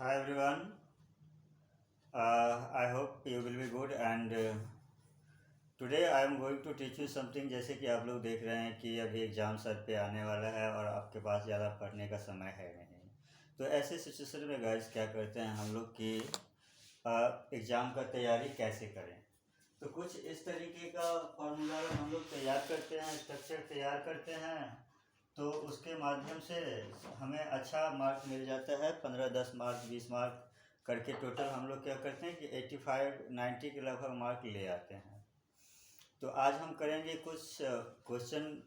Hi everyone. I hope you will be good and today I am going to teach you something। जैसे कि आप लोग देख रहे हैं कि अभी एग्ज़ाम सर पे आने वाला है और आपके पास ज़्यादा पढ़ने का समय है नहीं। तो ऐसे सिचुएशन में गाइस क्या करते हैं हम लोग कि एग्ज़ाम का तैयारी कैसे करें। तो कुछ इस तरीके का फॉर्मूला हम लोग तैयार करते हैं, स्ट्रक्चर तैयार करते हैं, तो उसके माध्यम से हमें अच्छा मार्क मिल जाता है। 15, 10 मार्क, 20 मार्क करके टोटल हम लोग क्या करते हैं कि 85, 90 के लगभग मार्क ले आते हैं। तो आज हम करेंगे कुछ क्वेश्चन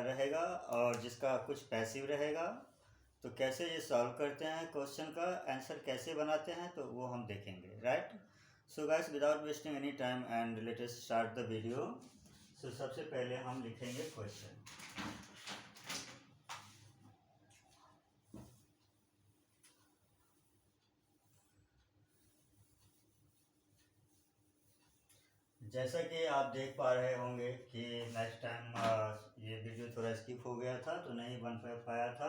रहेगा और जिसका कुछ पैसिव रहेगा। तो कैसे ये सॉल्व करते हैं, क्वेश्चन का आंसर कैसे बनाते हैं, तो वो हम देखेंगे। Right. So guys, without wasting any time and let us start the video. So सबसे पहले हम लिखेंगे क्वेश्चन। जैसा कि आप देख पा रहे होंगे कि नेक्स्ट टाइम ये वीडियो थोड़ा स्किप हो गया था तो नहीं बन पाया था।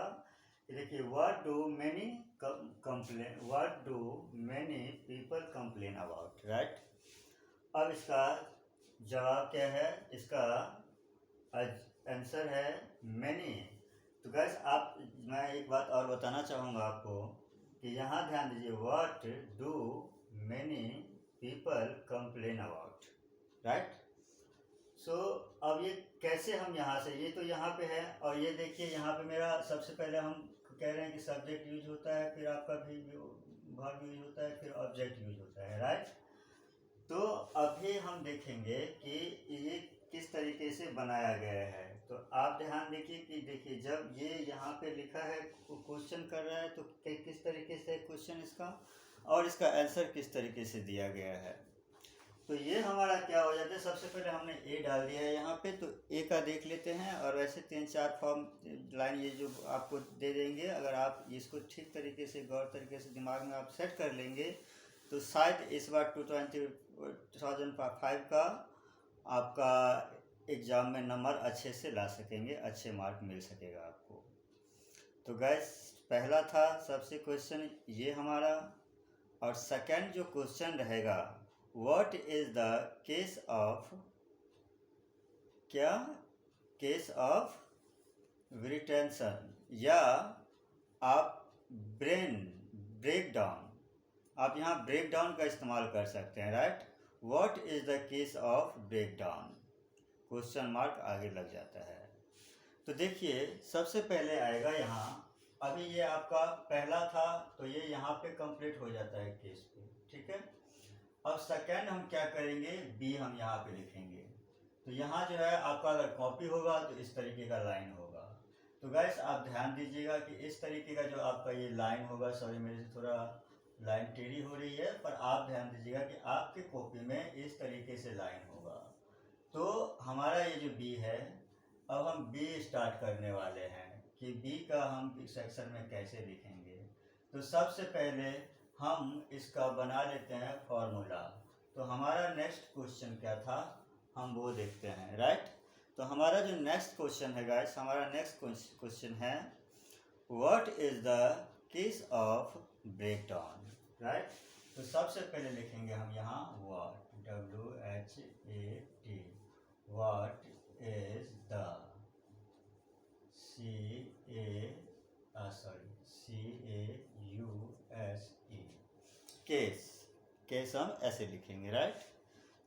देखिए, what do many people complain about. Right. अब इसका जवाब क्या है, इसका आंसर है मैनी। तो गैस मैं एक बात और बताना चाहूँगा आपको कि यहाँ ध्यान दीजिए, what do many people complain about. Right. So अब ये कैसे हम यहाँ से, ये तो यहाँ पे है और ये देखिए यहाँ पे मेरा सबसे पहले हम कह रहे हैं कि सब्जेक्ट यूज होता है, फिर आपका भी वर्ब यूज होता है, फिर ऑब्जेक्ट यूज होता है। राइट। तो अभी हम देखेंगे कि ये किस तरीके से बनाया गया है। तो आप ध्यान देखिए कि देखिए जब ये यहाँ पे लिखा है, क्वेश्चन कर रहा है, तो किस तरीके से क्वेश्चन इसका और इसका आंसर किस तरीके से दिया गया है। तो ये हमारा क्या हो जाता है, सबसे पहले हमने ए डाल दिया है यहाँ पे, तो ए का देख लेते हैं। और वैसे 3-4 फॉर्म लाइन ये जो आपको दे देंगे, अगर आप इसको ठीक तरीके से गौर तरीके से दिमाग में आप सेट कर लेंगे तो शायद इस बार 2005 का आपका एग्ज़ाम में नंबर अच्छे से ला सकेंगे, अच्छे मार्क मिल सकेगा आपको। तो गैस, पहला था सबसे क्वेश्चन ये हमारा। और सेकंड जो क्वेश्चन रहेगा, what is the cause of, क्या केस ऑफ रिटेंशन, या आप ब्रेन ब्रेक डाउन, आप यहाँ ब्रेक डाउन का इस्तेमाल कर सकते हैं। Right. What is the cause of break down, question mark आगे लग जाता है। तो देखिए सबसे पहले आएगा यहाँ, अभी ये आपका पहला था तो ये यहाँ पे कंप्लीट हो जाता है केस पे। ठीक है। अब सेकेंड हम क्या करेंगे, बी हम यहाँ पे लिखेंगे। तो यहाँ जो है आपका अगर कॉपी होगा तो इस तरीके का लाइन होगा। तो गैस आप ध्यान दीजिएगा कि इस तरीके का जो आपका ये लाइन होगा, सॉरी मेरे से थोड़ा लाइन टेढ़ी हो रही है, पर आप ध्यान दीजिएगा कि आपके कॉपी में इस तरीके से लाइन होगा। तो हमारा ये जो बी है, अब हम बी स्टार्ट करने वाले हैं कि बी का हम सेक्शन में कैसे लिखेंगे। तो सबसे पहले हम इसका बना लेते हैं फॉर्मूला। तो हमारा नेक्स्ट क्वेश्चन क्या था, हम वो देखते हैं। राइट। तो हमारा जो नेक्स्ट क्वेश्चन है गाइस, हमारा नेक्स्ट क्वेश्चन है, what is the cause of break down. Right. तो सबसे पहले लिखेंगे हम यहाँ what, WHAT, what is the CAUSE, cause, cause हम ऐसे लिखेंगे। राइट।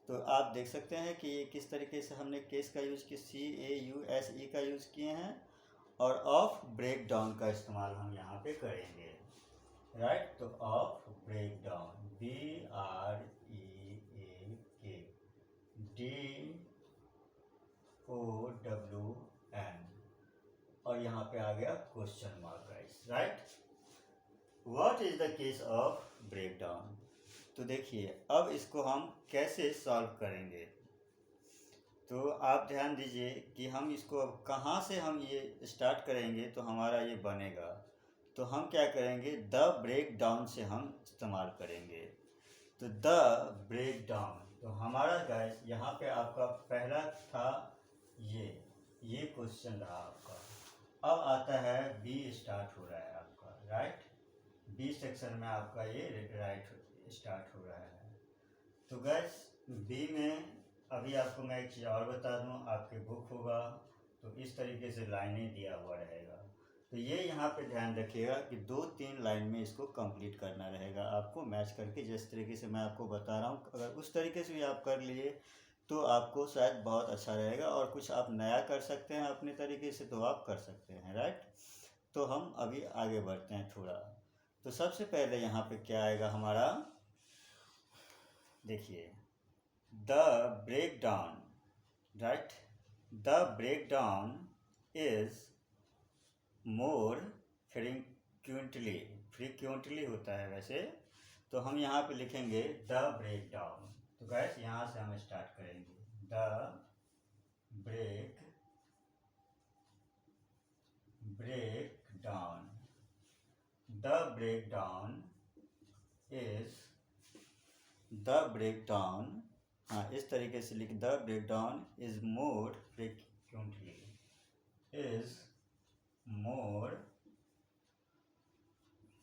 तो आप देख सकते हैं कि ये किस तरीके से हमने केस का यूज़ किया, CAUSE का यूज़ किए हैं, और ऑफ ब्रेक डाउन का इस्तेमाल हम यहाँ पे करेंगे। राइट। तो ऑफ ब्रेक डाउन, BREAKDOWN, और यहाँ पे आ गया question mark. Guys, right. What is the cause of break down. तो देखिए अब इसको हम कैसे सॉल्व करेंगे। तो आप ध्यान दीजिए कि हम इसको अब कहाँ से हम ये स्टार्ट करेंगे तो हमारा ये बनेगा। तो हम क्या करेंगे, द ब्रेक डाउन से हम इस्तेमाल करेंगे। तो द ब्रेक डाउन, तो हमारा गाइस यहाँ पे आपका पहला था ये क्वेश्चन रहा आपका। अब आता है बी, स्टार्ट हो रहा है आपका। राइट। बी सेक्शन में आपका ये राइट स्टार्ट हो रहा है। तो गैस बी में अभी आपको मैं एक चीज़ और बता दूं, आपके बुक होगा तो इस तरीके से लाइनें दिया हुआ रहेगा। तो ये यहाँ पे ध्यान रखिएगा कि 2-3 लाइन में इसको कंप्लीट करना रहेगा आपको मैच करके, जिस तरीके से मैं आपको बता रहा हूँ। अगर उस तरीके से भी आप कर लिए तो आपको शायद बहुत अच्छा रहेगा, और कुछ आप नया कर सकते हैं अपने तरीके से तो आप कर सकते हैं, राइट। तो हम अभी आगे बढ़ते हैं थोड़ा। तो सबसे पहले यहाँ पे क्या आएगा हमारा, देखिए the break down, right. The break down is more frequently होता है वैसे, तो हम यहाँ पे लिखेंगे द ब्रेक डाउन। तो गैस यहाँ से हम स्टार्ट करेंगे, the break down, the break down is, the break down, हाँ इस तरीके से लिख, the break down is more frequently, is more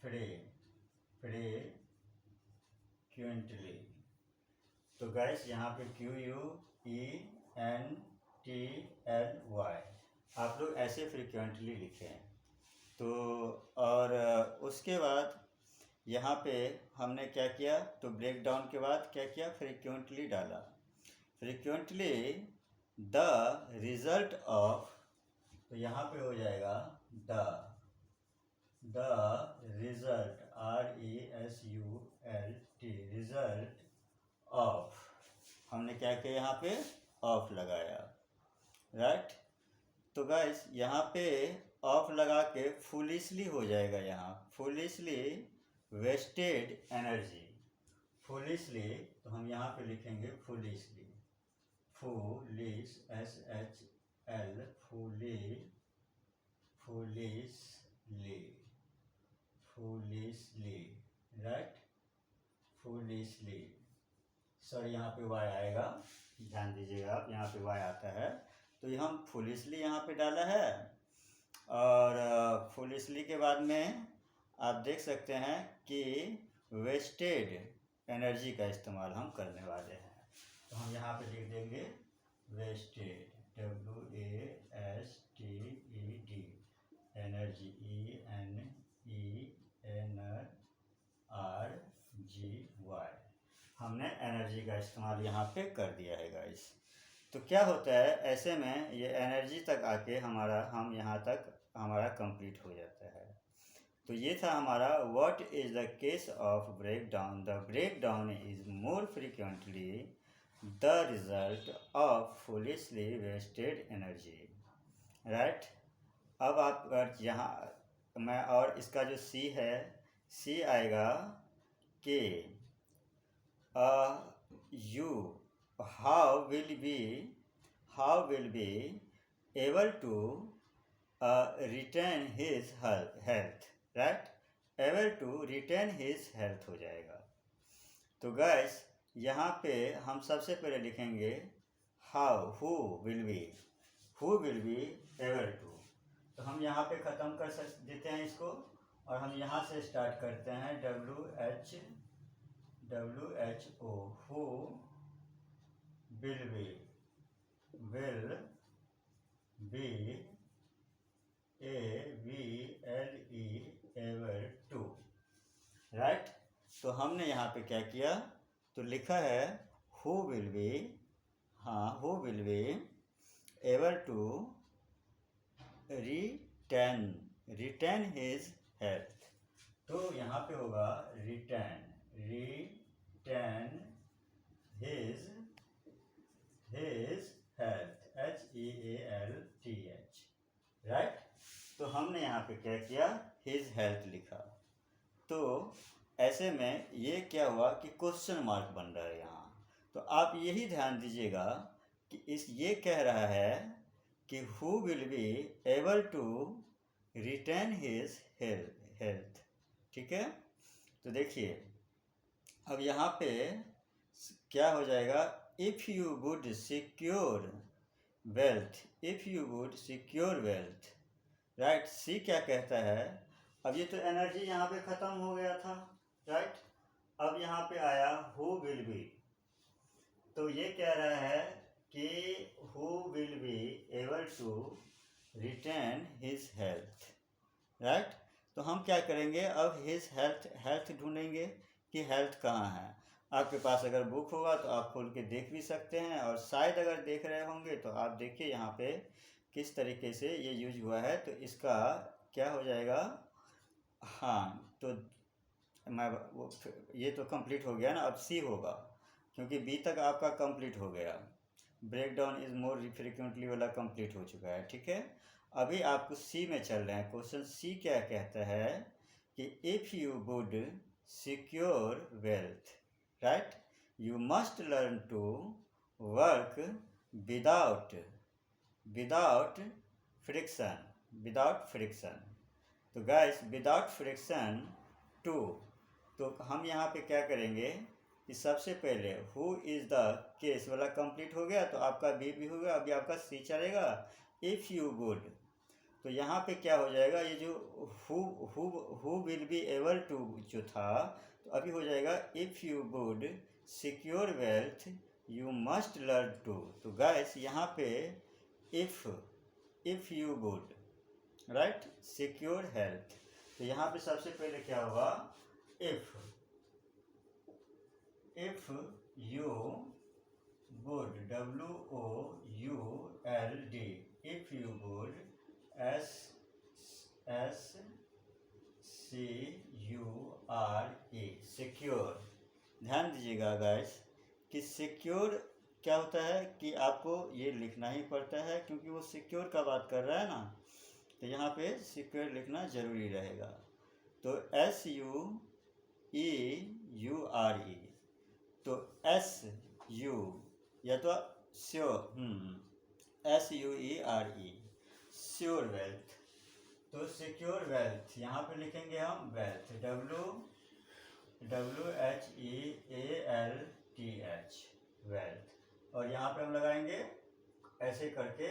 frequently. तो गैस यहाँ पे QUENTLY आप लोग ऐसे फ्रीक्वेंटली लिखें। तो और उसके बाद यहाँ पे हमने क्या किया, तो ब्रेक डाउन के बाद क्या किया, फ्रीक्वेंटली डाला। फ्रीक्वेंटली द रिजल्ट ऑफ, तो यहाँ पे हो जाएगा the result, RESULT, result of, हमने क्या किया यहाँ पे ऑफ लगाया, राइट। तो गाइस यहाँ पे ऑफ लगा के फुलिशली हो जाएगा, यहाँ फुलिशली वेस्टेड एनर्जी, फुलिशली, तो हम यहाँ पे लिखेंगे foolishly, foolish SHL, foolishly, right, foolishly. Sorry यहाँ पे वाई आएगा, ध्यान दीजिएगा आप, यहाँ पे वाई आता है। तो ये हम फुलिशली यहाँ पे डाला है, और फुलिशली के बाद में आप देख सकते हैं कि वेस्टेड एनर्जी का इस्तेमाल हम करने वाले हैं। तो हम यहाँ पे लिख देंगे वेस्टेड, WASTED, एनर्जी, ENERGY, हमने एनर्जी का इस्तेमाल यहाँ पे कर दिया है गाइस। तो क्या होता है ऐसे में, ये एनर्जी तक आके हम यहाँ तक हमारा कंप्लीट हो जाता है। तो ये था हमारा what is the cause of break down, the break down is more frequently the result of foolishly wasted energy, right. अब आप अगर यहाँ मैं, और इसका जो सी है, सी आएगा कि you how will be able to retain his health, right, able to retain his health हो जाएगा। तो गैस यहाँ पे हम सबसे पहले लिखेंगे how, who will be able to, तो हम यहाँ पे ख़त्म कर देते हैं इसको, और हम यहाँ से स्टार्ट करते हैं WHO, who will be ABLE able to, right. तो हमने यहाँ पे क्या किया, तो लिखा है who will be, हाँ who will be able to retain his health, तो यहाँ पे होगा retain his health, HEALTH, right. तो हमने यहाँ पे क्या किया, his health लिखा। तो ऐसे में ये क्या हुआ कि क्वेश्चन मार्क बन रहा है यहाँ। तो आप यही ध्यान दीजिएगा कि ये कह रहा है कि who will be able to retain his health, ठीक है। तो देखिए अब यहाँ पे क्या हो जाएगा, if you would secure wealth, right. C क्या कहता है, अब ये तो एनर्जी यहाँ पे ख़त्म हो गया था, राइट। अब यहाँ पे आया हु विल बी, तो ये कह रहा है कि who will be able to retain his health, right. तो हम क्या करेंगे, अब हिज हेल्थ ढूंढेंगे कि हेल्थ कहाँ है। आपके पास अगर बुक होगा तो आप खोल के देख भी सकते हैं, और शायद अगर देख रहे होंगे तो आप देखिए यहाँ पे किस तरीके से ये यूज हुआ है। तो इसका क्या हो जाएगा, हाँ, तो मैं वो ये तो कंप्लीट हो गया ना, अब सी होगा, क्योंकि बी तक आपका कंप्लीट हो गया। Break down is more frequently वाला कंप्लीट हो चुका है, ठीक है। अभी आपको सी में चल रहे हैं। क्वेश्चन सी क्या कहता है कि if you would secure wealth, right, you must learn to work without friction. तो गाइस गाइस फ्रिक्शन टू, तो हम यहाँ पे क्या करेंगे कि सबसे पहले हु इज़ द केस वाला कंप्लीट हो गया, तो आपका बी हो गया। अभी आपका सी चलेगा, इफ़ यू वुड, तो यहाँ पे क्या हो जाएगा, ये जो who will be able to जो था, तो अभी हो जाएगा if you would secure wealth you must learn to. तो गाइस यहाँ पे if you would, right, secure health, तो यहाँ पे सबसे पहले क्या होगा, if you would, WOULD, if you would, SCURE, secure. ध्यान दीजिएगा गाइस कि सिक्योर क्या होता है कि आपको ये लिखना ही पड़ता है, क्योंकि वो सिक्योर का बात कर रहा है ना, तो यहाँ पे सिक्योर लिखना जरूरी रहेगा। तो SUEURE, तो SU या तो SUERE, श्योर वेल्थ। तो सिक्योर वेल्थ यहाँ पे लिखेंगे हम वेल्थ, WHEALTH, वेल्थ, और यहाँ पे हम लगाएंगे ऐसे करके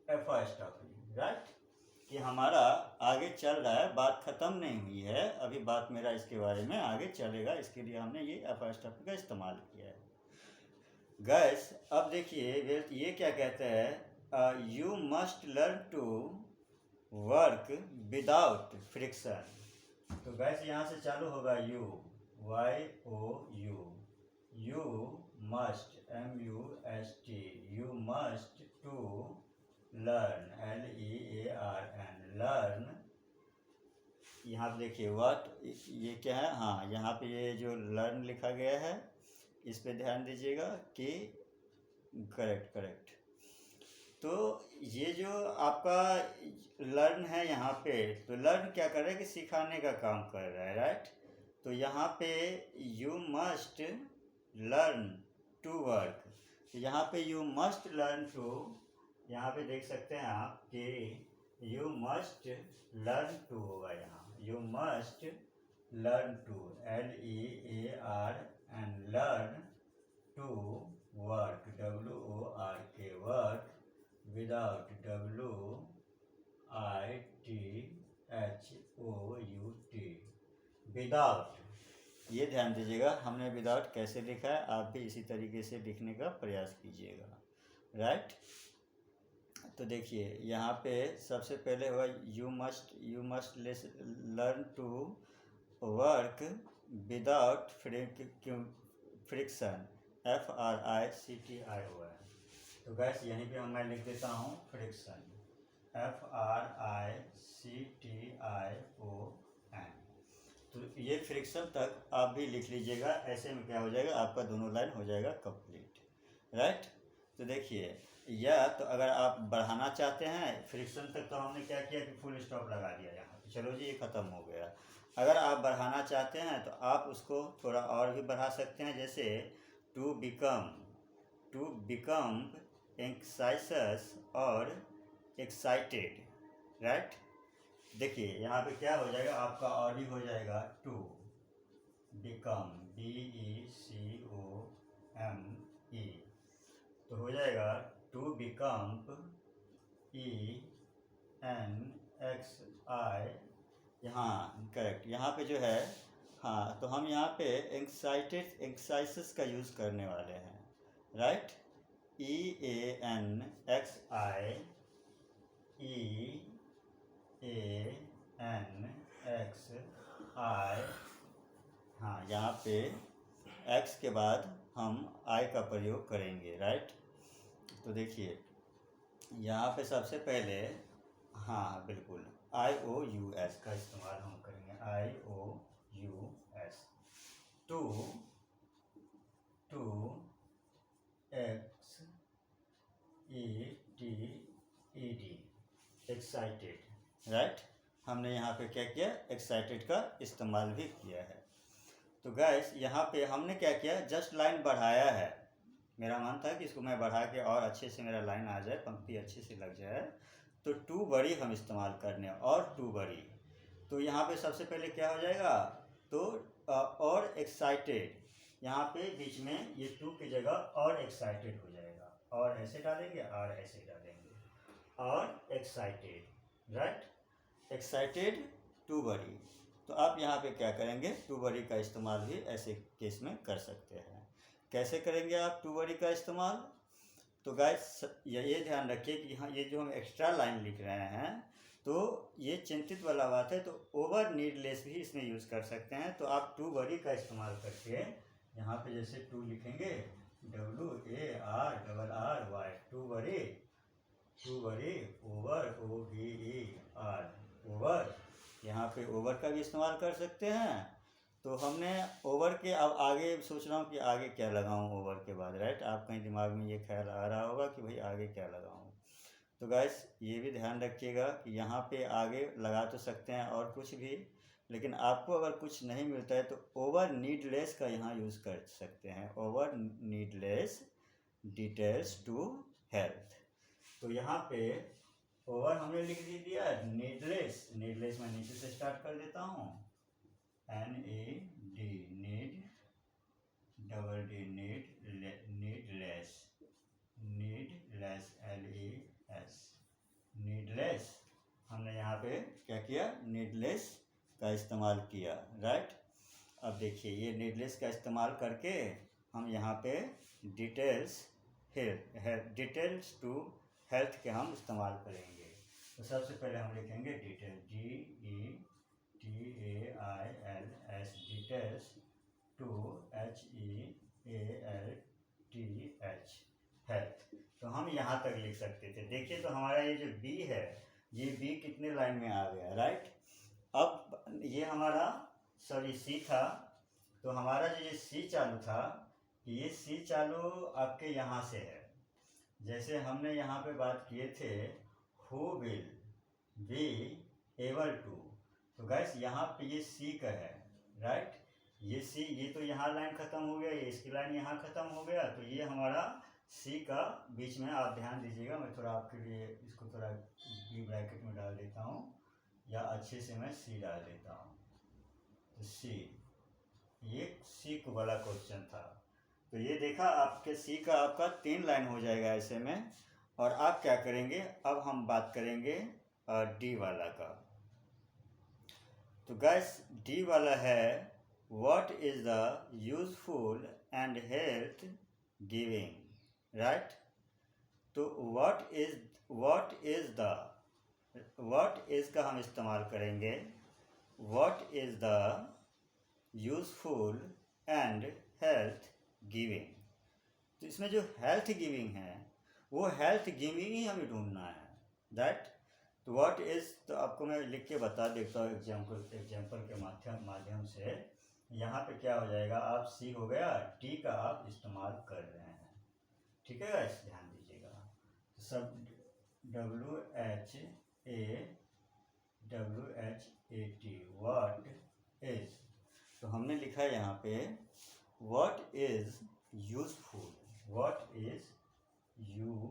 एफर्स्टफली, राइट, कि हमारा आगे चल रहा है, बात ख़त्म नहीं हुई है, अभी बात मेरा इसके बारे में आगे चलेगा, इसके लिए हमने ये एफर्स्टफली का इस्तेमाल किया है। गैस अब देखिए वेल्थ ये क्या कहता है, you must learn to work without friction. तो गैस यहाँ से चालू होगा YOU, you must, MUST, you must to learn, LEARN, learn. यहाँ पे देखिए व्हाट, ये क्या है, हाँ, यहाँ पे ये जो लर्न लिखा गया है इस पे ध्यान दीजिएगा कि करेक्ट। तो ये जो आपका लर्न है यहाँ पे, तो लर्न क्या कर रहा है कि सिखाने का काम कर रहा है, राइट। तो यहाँ पे you must learn to work, तो यहाँ पे यू मस्ट लर्न टू, यहाँ पे देख सकते हैं आप कि यू मस्ट लर्न टू होगा, यहाँ you must learn to, LEARN, learn to work, WORK, work without, WITHOUT, without. ये ध्यान दीजिएगा हमने विदाउट कैसे लिखा है, आप भी इसी तरीके से लिखने का प्रयास कीजिएगा, राइट। तो देखिए यहाँ पे सबसे पहले होगा you must learn to work without friction, FRICTION। तो गैस यहीं पे मैं लिख देता हूँ फ्रिक्शन, FRICTION। तो ये फ्रिक्शन तक आप भी लिख लीजिएगा, ऐसे में क्या हो जाएगा, आपका दोनों लाइन हो जाएगा कंप्लीट, राइट। तो देखिए, या तो अगर आप बढ़ाना चाहते हैं फ्रिक्शन तक, तो हमने क्या किया कि फुल स्टॉप लगा दिया यहाँ पे, चलो जी ये ख़त्म हो गया। अगर आप बढ़ाना चाहते हैं तो आप उसको थोड़ा और भी बढ़ा सकते हैं, जैसे टू बिकम एंक्साइयस और एक्साइटेड, राइट। देखिए यहाँ पे क्या हो जाएगा, आपका और भी हो जाएगा टू बिकम, BECOME, तो हो जाएगा टू बिकम ENXIED, यहाँ करेक्ट, यहाँ पे जो है, हाँ, तो हम यहाँ पे एक्साइटेड एक्साइसेस का यूज़ करने वाले हैं, राइट। EANXI, हाँ, यहाँ पे x के बाद हम I का प्रयोग करेंगे, राइट। तो देखिए यहाँ पे सबसे पहले, हाँ बिल्कुल, IOUS का इस्तेमाल हम करेंगे, IOUS, to XETED, excited, right. हमने यहाँ पे क्या किया, एक्साइटेड का इस्तेमाल भी किया है। तो गैस यहाँ पे हमने क्या किया, जस्ट लाइन बढ़ाया है। मेरा मन था कि इसको मैं बढ़ा के और अच्छे से मेरा लाइन आ जाए, पंक्ति अच्छे से लग जाए, तो टू बड़ी हम इस्तेमाल करने, और टू बड़ी। तो यहाँ पे सबसे पहले क्या हो जाएगा, तो और एक्साइटेड, यहाँ पे बीच में ये टू की जगह और एक्साइटेड हो जाएगा, और ऐसे डालेंगे और ऐसे डालेंगे, और एक्साइटेड, राइट, एक्साइटेड टू बड़ी। तो आप यहाँ पे क्या करेंगे, टू बड़ी का इस्तेमाल भी ऐसे केस में कर सकते हैं। कैसे करेंगे आप टू बड़ी का इस्तेमाल, तो गाइस ये ध्यान रखिए कि यहाँ ये जो हम एक्स्ट्रा लाइन लिख रहे हैं, तो ये चिंतित वाला बात है, तो ओवर नीडलेस भी इसमें यूज़ कर सकते हैं। तो आप टू बड़ी का इस्तेमाल करके यहाँ पे जैसे टू लिखेंगे, WARRY, टू बड़ी, ओवर, OVER, ओवर, यहाँ पे ओवर का भी इस्तेमाल कर सकते हैं। तो हमने ओवर के, अब आगे सोच रहा हूँ कि आगे क्या लगाऊँ ओवर के बाद, राइट। आप कहीं दिमाग में ये ख्याल आ रहा होगा कि भाई आगे क्या लगाऊँ। तो गाइस ये भी ध्यान रखिएगा कि यहाँ पे आगे लगा तो सकते हैं और कुछ भी, लेकिन आपको अगर कुछ नहीं मिलता है तो ओवर नीडलेस का यहाँ यूज़ कर सकते हैं, over needless details to health. तो यहाँ पे ओवर हमने लिख दिया, नीडलेस, नीडलेस मैं नीचे से स्टार्ट कर देता हूँ, NED, need, DD, needless, LES, needless. हमने यहाँ पे क्या किया, नीडलेस का इस्तेमाल किया, राइट। अब देखिए ये नीडलेस का इस्तेमाल करके हम यहाँ पे डिटेल्स टू हेल्थ के हम इस्तेमाल करेंगे। तो सबसे पहले हम लिखेंगे detail, DETAILS, details, to HEALTH, health. तो हम यहाँ तक लिख सकते थे। देखिए तो हमारा ये जो बी है, ये बी कितने लाइन में आ गया, राइट। अब ये हमारा सी था, तो हमारा जो ये सी चालू था, ये सी चालू आपके यहाँ से है। जैसे हमने यहाँ पे बात किए थे, who will be able to, तो गैस यहाँ पे ये सी का है, राइट। ये सी, ये तो यहाँ लाइन ख़त्म हो गया, ये इसकी लाइन यहाँ ख़त्म हो गया, तो ये हमारा सी का बीच में, आप ध्यान दीजिएगा, मैं थोड़ा आपके लिए इसको थोड़ा बी ब्रैकेट में डाल देता हूँ, या अच्छे से मैं सी डाल देता हूँ। तो सी, ये सी को वाला क्वेश्चन था। तो ये देखा आपके सी का आपका 3 लाइन हो जाएगा ऐसे में। और आप क्या करेंगे, अब हम बात करेंगे डी वाला का। तो गैस डी वाला है, what is the useful and health giving, right. तो व्हाट इज का हम इस्तेमाल करेंगे, what is the useful and health giving. तो इसमें जो हेल्थ गिविंग है, वो हेल्थ गिविंग ही हमें ढूंढना है, राइट। तो व्हाट इज़, तो आपको मैं लिख के बता देता हूँ एग्जाम्पल के माध्यम से। यहाँ पे क्या हो जाएगा, आप सी हो गया, टी का आप इस्तेमाल कर रहे हैं, ठीक है गाइस, ध्यान दीजिएगा। तो सब WHAT, व्हाट इज, तो हमने लिखा है यहाँ पे what is useful, what is USEFUL,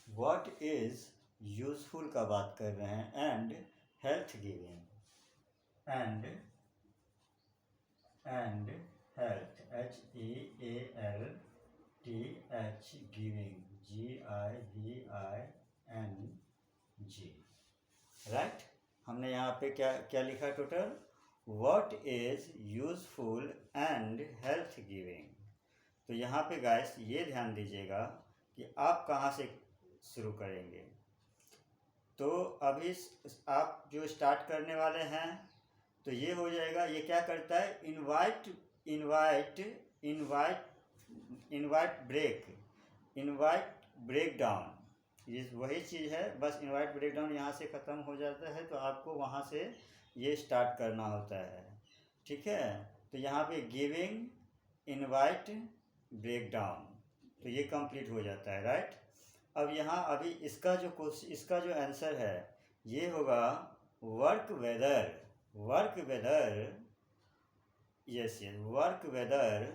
what is useful का बात कर रहे हैं, and health giving, and health HEALTH giving, GIVING, जी, राइट। हमने यहाँ पे क्या क्या लिखा total? What is useful and health giving. तो यहाँ पे गाइस ये ध्यान दीजिएगा कि आप कहाँ से शुरू करेंगे। तो अभी आप जो स्टार्ट करने वाले हैं तो ये हो जाएगा, ये क्या करता है? Invite invite invite invite break down, ये वही चीज़ है, बस इनवाइट ब्रेक डाउन यहाँ से ख़त्म हो जाता है, तो आपको वहाँ से ये स्टार्ट करना होता है, ठीक है। तो यहाँ पे गिविंग, इनवाइट, ब्रेक डाउन, तो ये कंप्लीट हो जाता है, राइट। अब यहाँ अभी इसका जो आंसर है ये होगा work weather, yes yes, work weather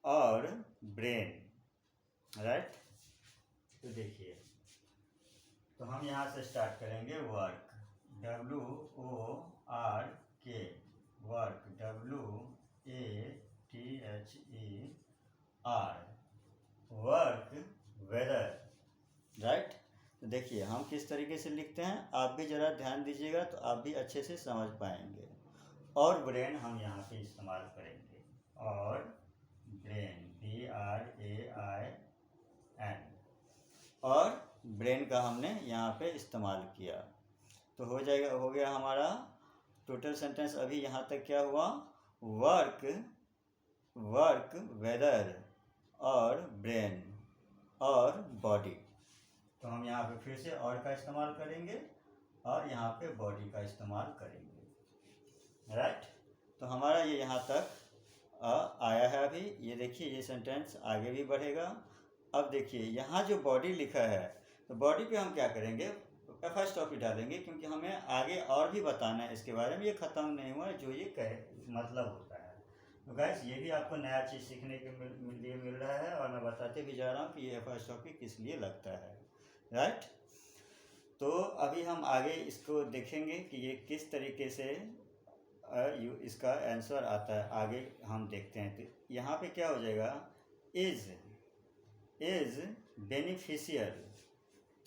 और ब्रेन, राइट। तो देखिए, तो हम यहाँ से स्टार्ट करेंगे work, WORK, work, WATHER, work weather, right. तो देखिए हम किस तरीके से लिखते हैं, आप भी ज़रा ध्यान दीजिएगा तो आप भी अच्छे से समझ पाएंगे। और ब्रेन हम यहाँ पे इस्तेमाल करेंगे, और ब्रेन, BRAIN, और ब्रेन का हमने यहाँ पे इस्तेमाल किया, तो हो गया हमारा टोटल सेंटेंस। अभी यहाँ तक क्या हुआ? वर्क वेदर और ब्रेन और बॉडी। तो हम यहाँ पे फिर से और का इस्तेमाल करेंगे और यहाँ पे बॉडी का इस्तेमाल करेंगे, राइट। तो हमारा ये यहाँ तक आया है। अभी ये देखिए, ये सेंटेंस आगे भी बढ़ेगा। अब देखिए यहाँ जो बॉडी लिखा है, तो बॉडी पे हम क्या करेंगे? फर्स्ट टॉपिक डालेंगे, क्योंकि हमें आगे और भी बताना है इसके बारे में, ये ख़त्म नहीं हुआ जो ये मतलब होता है। तो गाइस ये भी आपको नया चीज़ सीखने के लिए मिल रहा है, और मैं बताते भी जा रहा हूँ कि ये फर्स्ट टॉपिक किस लिए लगता है, राइट। तो अभी हम आगे इसको देखेंगे कि ये किस तरीके से इसका आंसर आता है, आगे हम देखते हैं। तो यहाँ पे क्या हो जाएगा? इज बेनिफिशियल,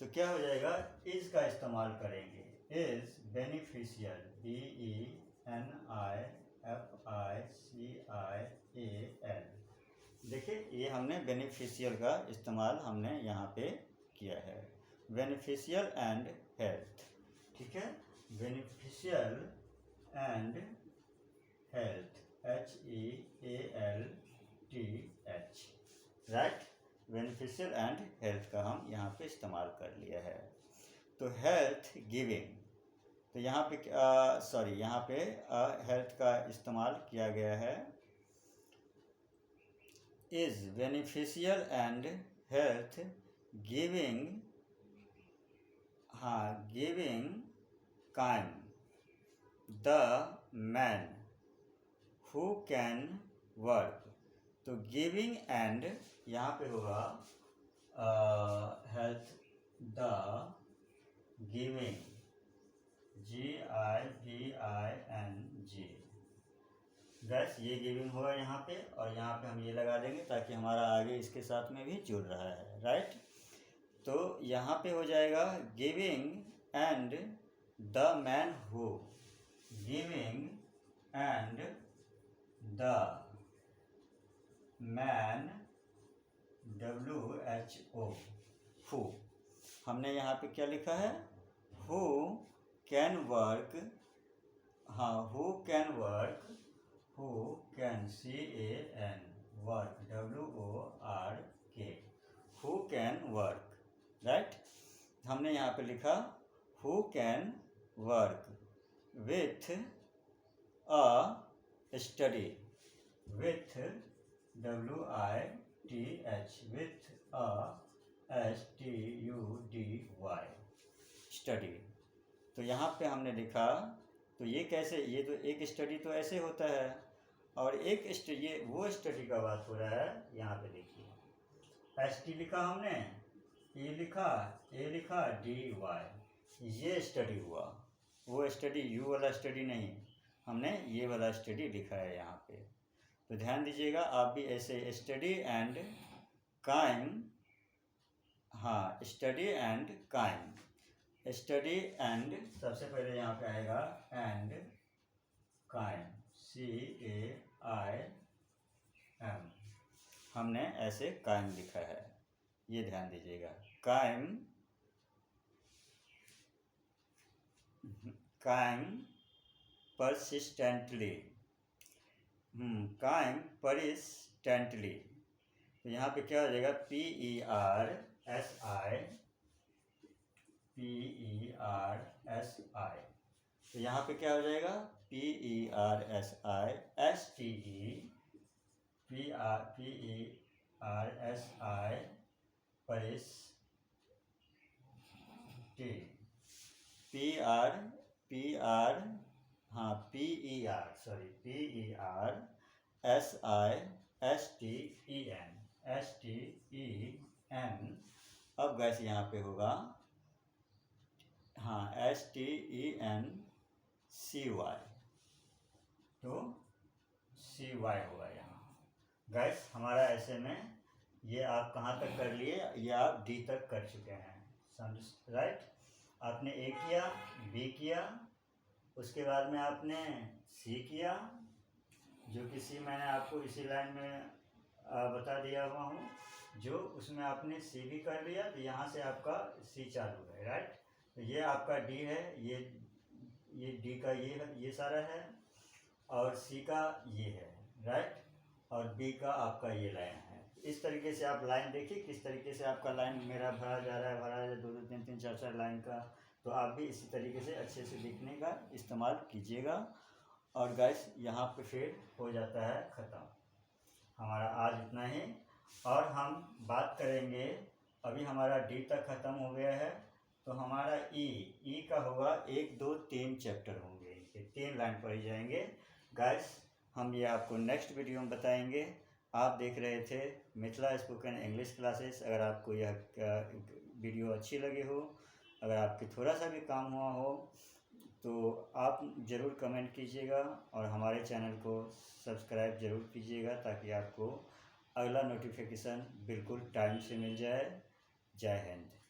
तो क्या हो जाएगा? इज का इस्तेमाल करेंगे, इज बेनिफिशियल, BENIFICIAL। देखिए ये हमने बेनिफिशियल का इस्तेमाल हमने यहाँ पे किया है, बेनिफिशियल एंड हेल्थ, ठीक है। Beneficial and health, HEALTH, right. Beneficial and health का हम यहाँ पे इस्तेमाल कर लिया है। तो हेल्थ गिविंग, तो यहाँ पे यहाँ पे हेल्थ का इस्तेमाल किया गया है, is beneficial and health giving, हाँ, giving came the man who can work. तो गिविंग एंड यहाँ पे होगा हेल्थ द गिविंग, GIVING, गैस ये गिविंग होगा यहाँ पे, और यहाँ पे हम ये लगा देंगे ताकि हमारा आगे इसके साथ में भी जुड़ रहा है, राइट। तो यहाँ पे हो जाएगा giving and the man who, giving and the man, WHO, who. हमने यहाँ पे क्या लिखा है? हु कैन वर्क, हाँ, who can work, who can, CAN, work, WORK, who can work, right. हमने यहाँ पे लिखा who can work with a study, with, WITH, with a STUDY, study. तो यहाँ पे हमने लिखा, तो ये कैसे, ये तो एक स्टडी तो ऐसे होता है, और एक ये वो स्टडी का बात हो रहा है। यहाँ पे देखिए ST लिखा हमने, E लिखा, A लिखा, DY, ये स्टडी हुआ। वो स्टडी यू वाला स्टडी नहीं, हमने ये वाला स्टडी लिखा है यहाँ पे। तो ध्यान दीजिएगा आप भी ऐसे स्टडी एंड काइम, हाँ, study and crime, study and, सबसे पहले यहाँ पे आएगा एंड कायम, CAIM, हमने ऐसे कायम लिखा है, ये ध्यान दीजिएगा। कायम, कायम परसिस्टेंटली, कायम परिस्टेंटली, तो यहाँ पे क्या हो जाएगा, PERSI, तो यहाँ पे क्या हो जाएगा, PERSI परिस्टी, PERSISTEN। अब गैस यहाँ पे होगा STENCY, तो CY होगा यहाँ। गैस हमारा ऐसे में ये आप कहाँ तक कर लिए, ये आप D तक कर चुके हैं, समझ राइट। आपने A किया, B किया, उसके बाद में आपने C किया, जो कि C मैंने आपको इसी लाइन में बता दिया हुआ हूँ, जो उसमें आपने C भी कर लिया, तो यहाँ से आपका C चालू है, राइट। तो ये आपका D है, ये D का ये सारा है, और C का ये है, राइट, और B का आपका ये लाइन है। इस तरीके से आप लाइन देखिए किस तरीके से आपका लाइन मेरा भरा जा रहा है, 2 2 3 3 4 4 लाइन का। तो आप भी इसी तरीके से अच्छे से लिखने का इस्तेमाल कीजिएगा। और गाइस यहाँ पे फिर हो जाता है ख़त्म हमारा आज इतना ही। और हम बात करेंगे, अभी हमारा D तक ख़त्म हो गया है, तो हमारा E का होगा 1 2 3 चैप्टर होंगे, ये 3 लाइन पढ़ी जाएंगे। गाइस हम ये आपको नेक्स्ट वीडियो में बताएंगे। आप देख रहे थे मिथिला स्पोकन इंग्लिश क्लासेस। अगर आपको यह वीडियो अच्छी लगी हो, अगर आपके थोड़ा सा भी काम हुआ हो, तो आप ज़रूर कमेंट कीजिएगा और हमारे चैनल को सब्सक्राइब ज़रूर कीजिएगा, ताकि आपको अगला नोटिफिकेशन बिल्कुल टाइम से मिल जाए। जय हिंद।